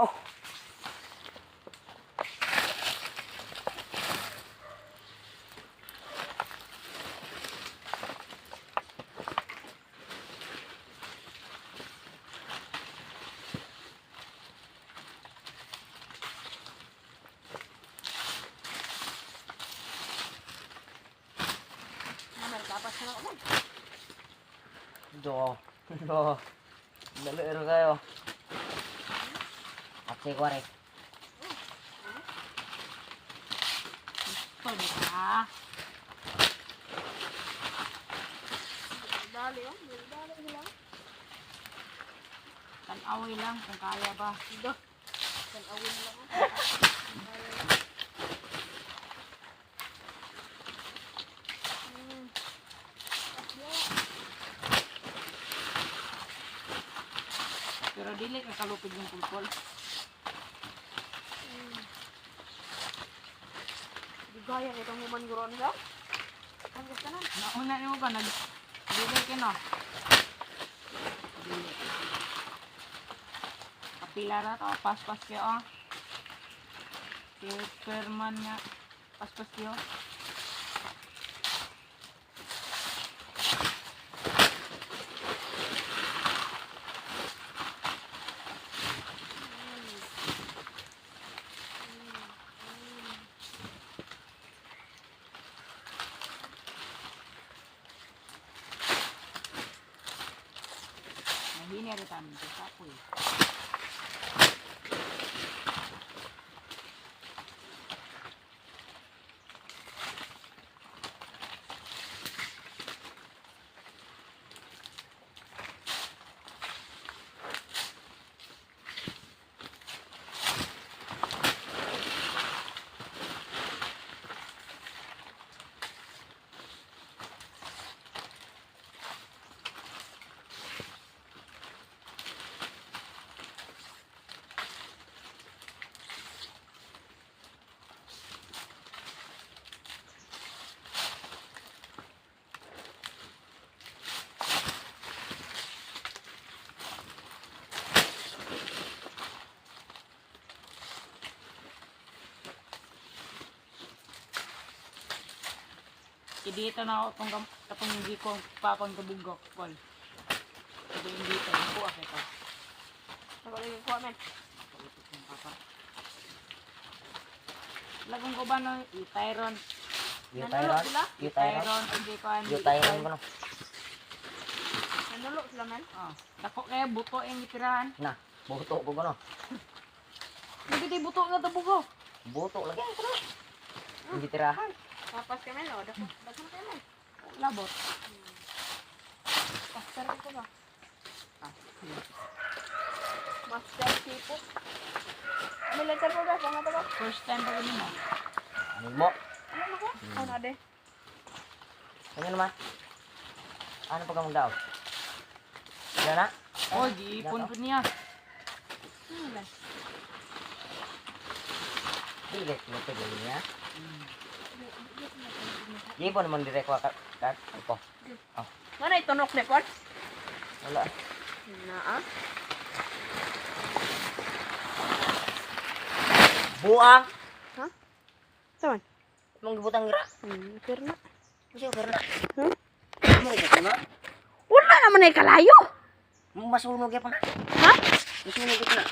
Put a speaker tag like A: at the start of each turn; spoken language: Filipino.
A: Oh.
B: Dapat na ako.
A: Do. Do. Dalo kayo. Aksi ko rin.
B: Pwede ka.
C: Dali oh. Dali lang.
B: Tanaway lang kung kaya ba.
C: Ito. Tanawin lang ako.
B: Pero dili ka kalupig yung pulpol.
C: Di gaya itong human guron ka. Ang gusto na.
B: Nauna niyo ba dili ka no? Dili. Kapila na to. Paspas kayo oh. Superman nga. Paspas kayo. Mahini rin tayo sa kapoy. Dito na ako itong hindi ko papang kabugok. Paul. Ito yung dito. Yung buwak ito.
C: Nakalagay yung comment.
B: Lagong ko ba no? Tyron.
A: Tyron.
B: Tyron. Hindi ko
A: Tyron ko no.
C: Nanulo sila men.
B: Oh. Dako kaya buto yung itirahan.
A: Na, buto ko no.
B: Hindi di buto nga ito buko.
A: Buto lagi ko no. Hindi tirahan.
C: Papas kami no. Dapat kami.
B: Labot.
C: Master ko ba?
B: Ah.
C: Master tipo. Ano lang po ba? Ano ba?
B: First time pa rin mo.
A: Ano mo?
C: Ano ko? Ano de?
A: Ano naman? Ano pa kamang daw? Yan na?
B: Oh, di ipon po niya.
C: Ano lang?
A: Dilit mo ito gawin niya. Di po naman direct ko kat. Ito.
C: Mana itunok ni Paul?
A: Wala.
C: Na
A: Buang!
C: Ha? Saan?
A: Mong gibutang gira.
C: Pero na.
A: Kasi okay na.
C: Huh?
A: Mong gibutang na.
C: Wala naman ay kalayo.
A: Masunog yan pa na.
C: Ha?
A: Masunog yan pa na.